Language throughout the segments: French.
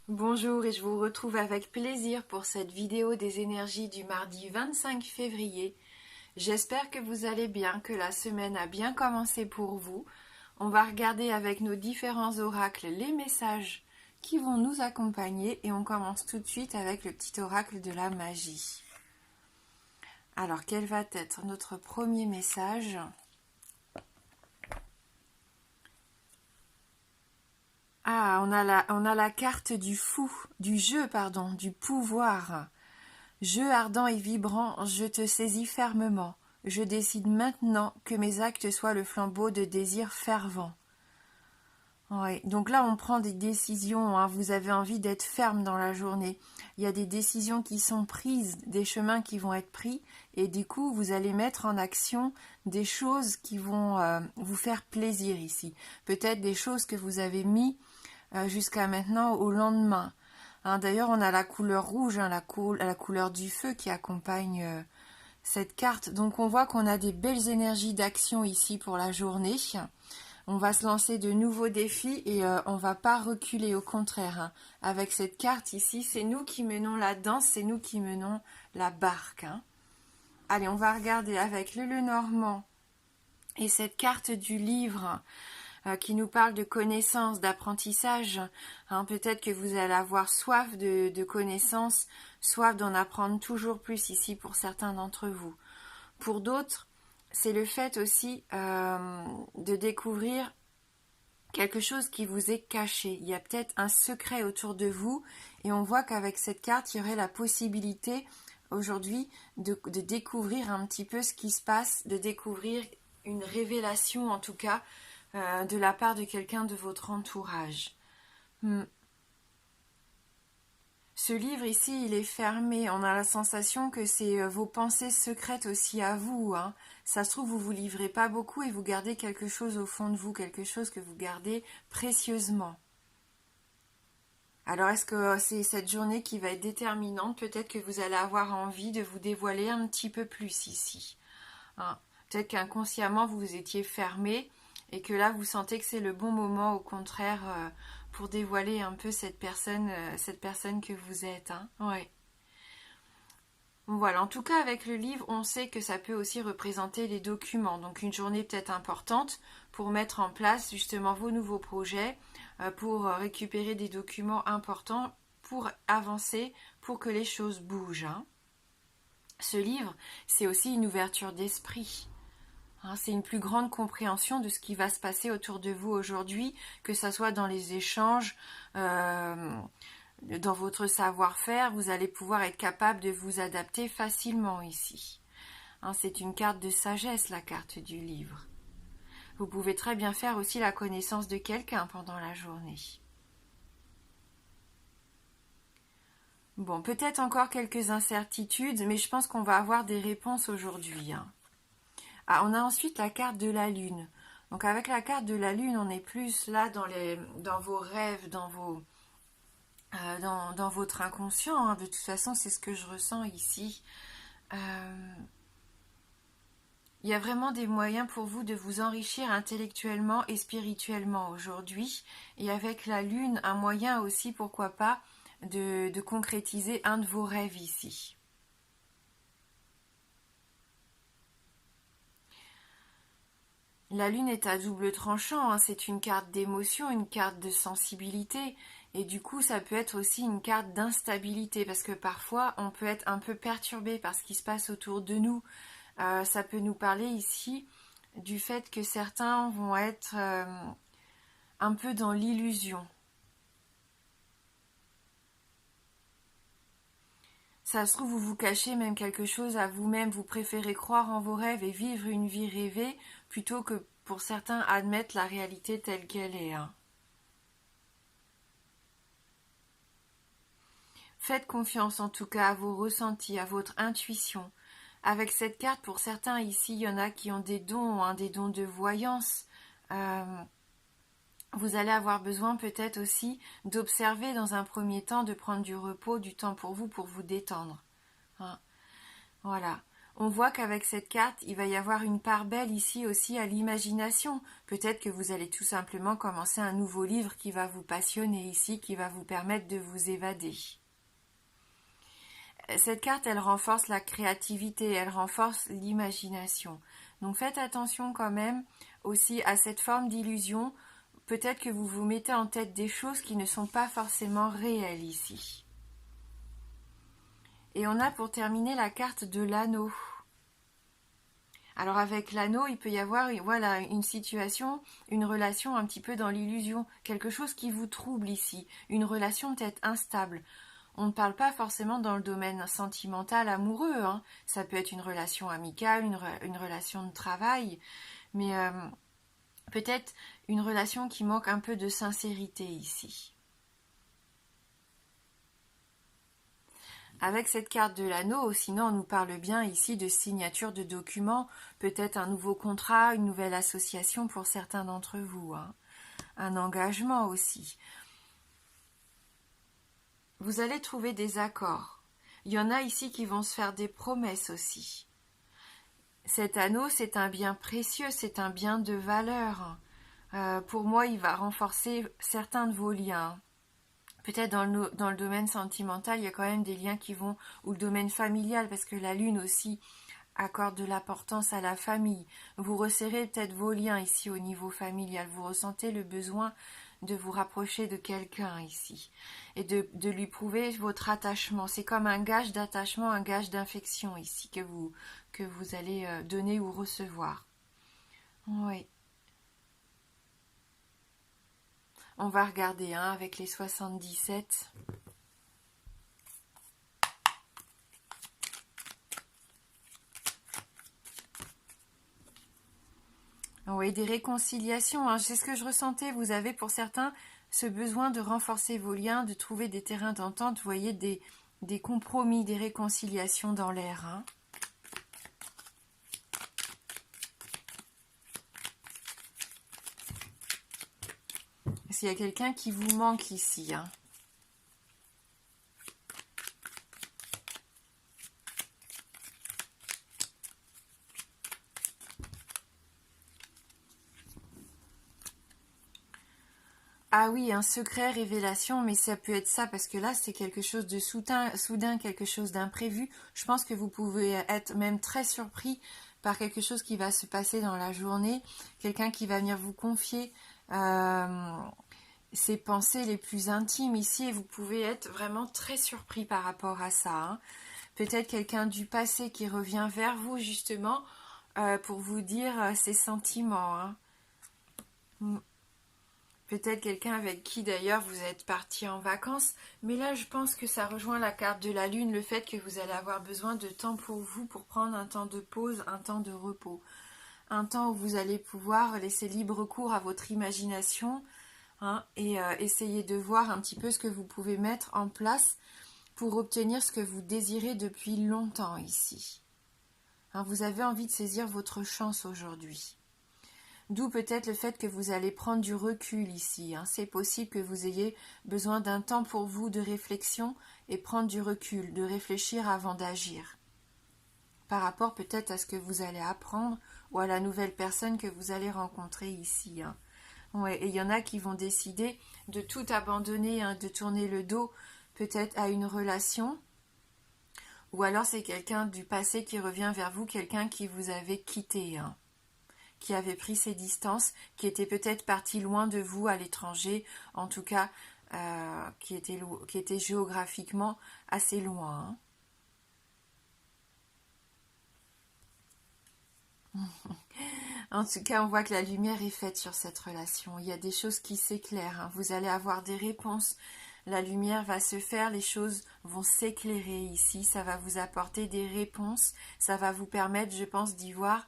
Bonjour et je vous retrouve avec plaisir pour cette vidéo des énergies du mardi 25 février. J'espère que vous allez bien, que la semaine a bien commencé pour vous. On va regarder avec nos différents oracles les messages qui vont nous accompagner et on commence tout de suite avec le petit oracle de la magie. Alors, quel va être notre premier message ? Ah, on a la carte du fou, du jeu, pardon, du pouvoir. Jeu ardent et vibrant, je te saisis fermement. Je décide maintenant que mes actes soient le flambeau de désirs fervents. Ouais, donc là, on prend des décisions, hein. Vous avez envie d'être ferme dans la journée. Il y a des décisions qui sont prises, des chemins qui vont être pris, et du coup, vous allez mettre en action des choses qui vont vous faire plaisir ici. Peut-être des choses que vous avez mis jusqu'à maintenant au lendemain. Hein, d'ailleurs, on a la couleur rouge, hein, la couleur du feu qui accompagne cette carte. Donc, on voit qu'on a des belles énergies d'action ici pour la journée. On va se lancer de nouveaux défis et on va pas reculer, au contraire. Hein. Avec cette carte ici, c'est nous qui menons la danse, c'est nous qui menons la barque. Hein. Allez, on va regarder avec le Lenormand et cette carte du livre qui nous parle de connaissances, d'apprentissage. Hein, peut-être que vous allez avoir soif de connaissances, soif d'en apprendre toujours plus ici pour certains d'entre vous. Pour d'autres, c'est le fait aussi de découvrir quelque chose qui vous est caché. Il y a peut-être un secret autour de vous et on voit qu'avec cette carte, il y aurait la possibilité aujourd'hui de découvrir un petit peu ce qui se passe, de découvrir une révélation en tout cas de la part de quelqu'un de votre entourage. Ce livre ici, il est fermé. On a la sensation que c'est vos pensées secrètes aussi à vous. Hein. Ça se trouve, vous vous livrez pas beaucoup et vous gardez quelque chose au fond de vous, quelque chose que vous gardez précieusement. Alors, est-ce que c'est cette journée qui va être déterminante? Peut-être que vous allez avoir envie de vous dévoiler un petit peu plus ici. Hein. Peut-être qu'inconsciemment, vous étiez fermé et que là, vous sentez que c'est le bon moment, au contraire, pour dévoiler un peu cette personne que vous êtes. Hein. Ouais. Voilà, en tout cas, avec le livre, on sait que ça peut aussi représenter les documents. Donc, une journée peut-être importante pour mettre en place justement vos nouveaux projets, pour récupérer des documents importants, pour avancer, pour que les choses bougent. Hein. Ce livre, c'est aussi une ouverture d'esprit. Hein, c'est une plus grande compréhension de ce qui va se passer autour de vous aujourd'hui, que ce soit dans les échanges, dans votre savoir-faire, vous allez pouvoir être capable de vous adapter facilement ici. Hein, c'est une carte de sagesse, la carte du livre. Vous pouvez très bien faire aussi la connaissance de quelqu'un pendant la journée. Bon, peut-être encore quelques incertitudes, mais je pense qu'on va avoir des réponses aujourd'hui. Hein. Ah, on a ensuite la carte de la lune. Donc avec la carte de la lune, on est plus là dans vos rêves, dans votre inconscient. Hein. De toute façon, c'est ce que je ressens ici. Il y a vraiment des moyens pour vous de vous enrichir intellectuellement et spirituellement aujourd'hui. Et avec la lune, un moyen aussi, pourquoi pas, de concrétiser un de vos rêves ici. La lune est à double tranchant, hein. C'est une carte d'émotion, une carte de sensibilité, et du coup ça peut être aussi une carte d'instabilité, parce que parfois on peut être un peu perturbé par ce qui se passe autour de nous. Ça peut nous parler ici du fait que certains vont être un peu dans l'illusion. Ça se trouve, vous vous cachez même quelque chose à vous-même, vous préférez croire en vos rêves et vivre une vie rêvée plutôt que pour certains admettre la réalité telle qu'elle est. Hein. Faites confiance en tout cas à vos ressentis, à votre intuition. Avec cette carte, pour certains ici, il y en a qui ont des dons, hein, des dons de voyance. Vous allez avoir besoin peut-être aussi d'observer dans un premier temps, de prendre du repos, du temps pour vous détendre. Hein. Voilà. On voit qu'avec cette carte, il va y avoir une part belle ici aussi à l'imagination. Peut-être que vous allez tout simplement commencer un nouveau livre qui va vous passionner ici, qui va vous permettre de vous évader. Cette carte, elle renforce la créativité, elle renforce l'imagination. Donc faites attention quand même aussi à cette forme d'illusion. Peut-être que vous vous mettez en tête des choses qui ne sont pas forcément réelles ici. Et on a pour terminer la carte de l'anneau. Alors avec l'anneau, il peut y avoir voilà, une situation, une relation un petit peu dans l'illusion, quelque chose qui vous trouble ici, une relation peut-être instable. On ne parle pas forcément dans le domaine sentimental, amoureux, hein. Ça peut être une relation amicale, une relation de travail, mais peut-être une relation qui manque un peu de sincérité ici. Avec cette carte de l'anneau, sinon on nous parle bien ici de signature de documents, peut-être un nouveau contrat, une nouvelle association pour certains d'entre vous, hein. Un engagement aussi. Vous allez trouver des accords. Il y en a ici qui vont se faire des promesses aussi. Cet anneau, c'est un bien précieux, c'est un bien de valeur. Pour moi, il va renforcer certains de vos liens. Peut-être dans le domaine sentimental, il y a quand même des liens qui vont, ou le domaine familial, parce que la lune aussi accorde de l'importance à la famille. Vous resserrez peut-être vos liens ici au niveau familial. Vous ressentez le besoin de vous rapprocher de quelqu'un ici et de lui prouver votre attachement. C'est comme un gage d'attachement, un gage d'infection ici que vous allez donner ou recevoir. Oui. On va regarder avec les 77. Oui, des réconciliations, hein. C'est ce que je ressentais. Vous avez pour certains ce besoin de renforcer vos liens, de trouver des terrains d'entente, vous voyez, des compromis, des réconciliations dans l'air, hein. Parce qu'il y a quelqu'un qui vous manque ici, hein. Ah oui, un secret, révélation, mais ça peut être ça, parce que là, c'est quelque chose de soudain, quelque chose d'imprévu. Je pense que vous pouvez être même très surpris par quelque chose qui va se passer dans la journée, quelqu'un qui va venir vous confier ses pensées les plus intimes ici, et vous pouvez être vraiment très surpris par rapport à ça, hein. Peut-être quelqu'un du passé qui revient vers vous, justement, pour vous dire ses sentiments, hein. Peut-être quelqu'un avec qui d'ailleurs vous êtes parti en vacances, mais là je pense que ça rejoint la carte de la lune, le fait que vous allez avoir besoin de temps pour vous, pour prendre un temps de pause, un temps de repos, un temps où vous allez pouvoir laisser libre cours à votre imagination, hein, et essayer de voir un petit peu ce que vous pouvez mettre en place pour obtenir ce que vous désirez depuis longtemps ici. Hein, vous avez envie de saisir votre chance aujourd'hui. D'où peut-être le fait que vous allez prendre du recul ici, hein. C'est possible que vous ayez besoin d'un temps pour vous de réflexion et prendre du recul, de réfléchir avant d'agir. Par rapport peut-être à ce que vous allez apprendre ou à la nouvelle personne que vous allez rencontrer ici, hein. Ouais, et il y en a qui vont décider de tout abandonner, hein, de tourner le dos peut-être à une relation. Ou alors c'est quelqu'un du passé qui revient vers vous, quelqu'un qui vous avait quitté, hein, qui avait pris ses distances, qui était peut-être parti loin de vous à l'étranger, en tout cas qui était géographiquement assez loin, hein. En tout cas, on voit que la lumière est faite sur cette relation. Il y a des choses qui s'éclairent, hein. Vous allez avoir des réponses. La lumière va se faire, les choses vont s'éclairer ici. Ça va vous apporter des réponses. Ça va vous permettre, je pense, d'y voir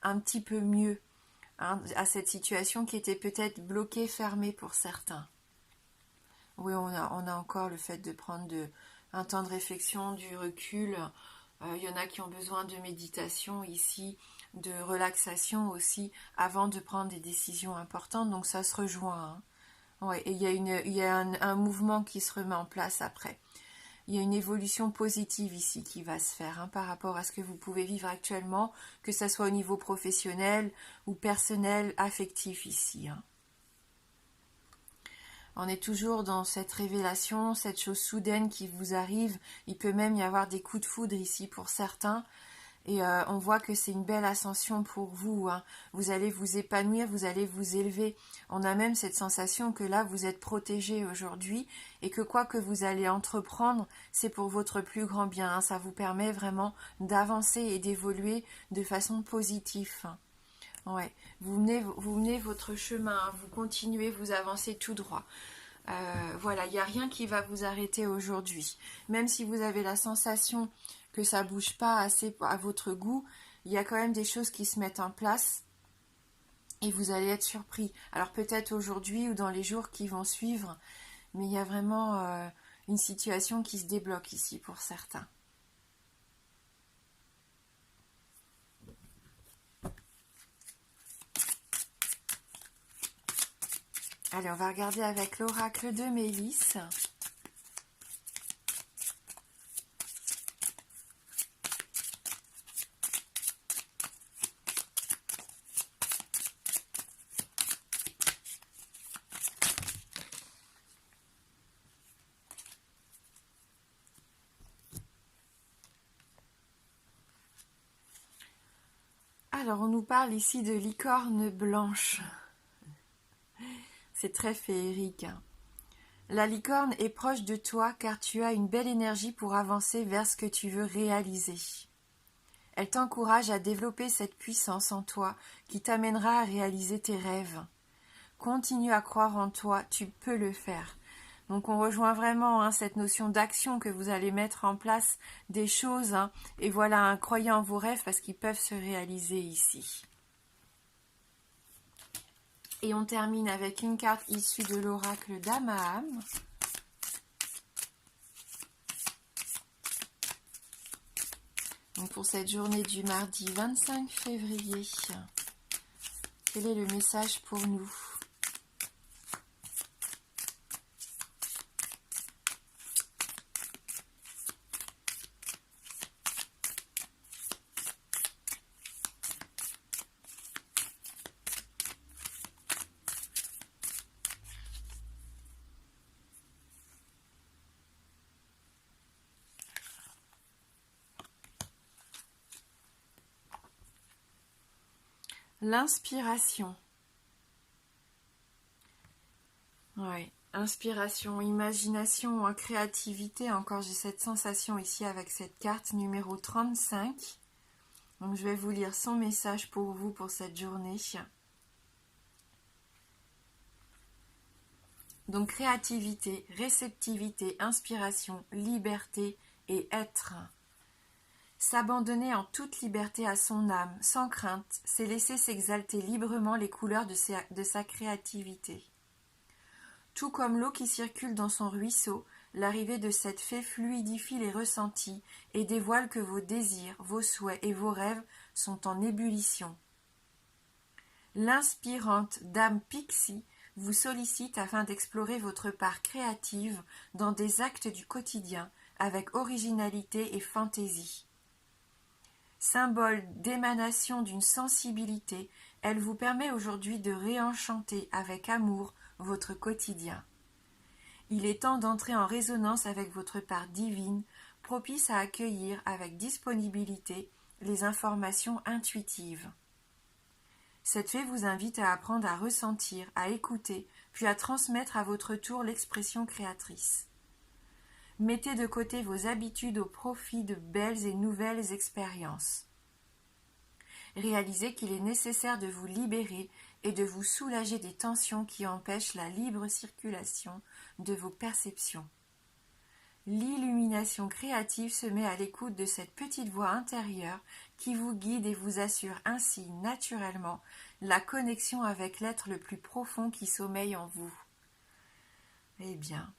un petit peu mieux, hein, à cette situation qui était peut-être bloquée, fermée pour certains. Oui, on a encore le fait de prendre un temps de réflexion, du recul. Il y en a qui ont besoin de méditation ici, de relaxation aussi, avant de prendre des décisions importantes. Donc ça se rejoint, hein. Ouais, et il y a un mouvement qui se remet en place après. il y a une évolution positive ici qui va se faire par rapport à ce que vous pouvez vivre actuellement, que ce soit au niveau professionnel ou personnel, affectif ici. On est toujours dans cette révélation, cette chose soudaine qui vous arrive. Il peut même y avoir des coups de foudre ici pour certains. Et on voit que c'est une belle ascension pour vous. Vous allez vous épanouir, vous allez vous élever. On a même cette sensation que là, vous êtes protégé aujourd'hui et que quoi que vous allez entreprendre, c'est pour votre plus grand bien. Ça vous permet vraiment d'avancer et d'évoluer de façon positive. Ouais. Vous menez votre chemin, vous continuez, vous avancez tout droit. Voilà, il n'y a rien qui va vous arrêter aujourd'hui. Même si vous avez la sensation que ça bouge pas assez à votre goût, il y a quand même des choses qui se mettent en place et vous allez être surpris. Alors peut-être aujourd'hui ou dans les jours qui vont suivre, mais il y a vraiment une situation qui se débloque ici pour certains. Allez, on va regarder avec l'oracle de Mélisse. Alors, on nous parle ici de licorne blanche. C'est très féerique. La licorne est proche de toi car tu as une belle énergie pour avancer vers ce que tu veux réaliser. Elle t'encourage à développer cette puissance en toi qui t'amènera à réaliser tes rêves. Continue à croire en toi, tu peux le faire. Donc on rejoint vraiment cette notion d'action que vous allez mettre en place des choses. Et voilà, croyez en vos rêves parce qu'ils peuvent se réaliser ici. Et on termine avec une carte issue de l'oracle d'Amaham. Donc pour cette journée du mardi 25 février, quel est le message pour nous ? L'inspiration. Ouais, inspiration, imagination, créativité. Encore, j'ai cette sensation ici avec cette carte numéro 35. Donc, je vais vous lire son message pour vous pour cette journée. Donc, créativité, réceptivité, inspiration, liberté et être. S'abandonner en toute liberté à son âme, sans crainte, c'est laisser s'exalter librement les couleurs de sa créativité. Tout comme l'eau qui circule dans son ruisseau, l'arrivée de cette fée fluidifie les ressentis et dévoile que vos désirs, vos souhaits et vos rêves sont en ébullition. L'inspirante dame Pixie vous sollicite afin d'explorer votre part créative dans des actes du quotidien avec originalité et fantaisie. Symbole d'émanation d'une sensibilité, elle vous permet aujourd'hui de réenchanter avec amour votre quotidien. Il est temps d'entrer en résonance avec votre part divine, propice à accueillir avec disponibilité les informations intuitives. Cette fée vous invite à apprendre à ressentir, à écouter, puis à transmettre à votre tour l'expression créatrice. Mettez de côté vos habitudes au profit de belles et nouvelles expériences. Réalisez qu'il est nécessaire de vous libérer et de vous soulager des tensions qui empêchent la libre circulation de vos perceptions. L'illumination créative se met à l'écoute de cette petite voix intérieure qui vous guide et vous assure ainsi naturellement la connexion avec l'être le plus profond qui sommeille en vous. Eh bien,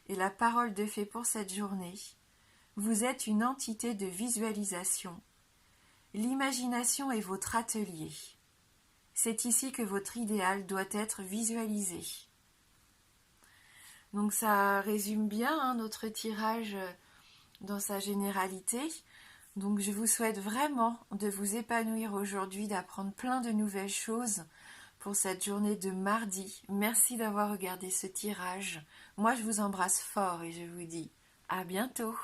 et la parole de fée pour cette journée, vous êtes une entité de visualisation. L'imagination est votre atelier. C'est ici que votre idéal doit être visualisé. Donc ça résume bien notre tirage dans sa généralité. Donc je vous souhaite vraiment de vous épanouir aujourd'hui, d'apprendre plein de nouvelles choses pour cette journée de mardi. Merci d'avoir regardé ce tirage. Moi je vous embrasse fort et je vous dis à bientôt.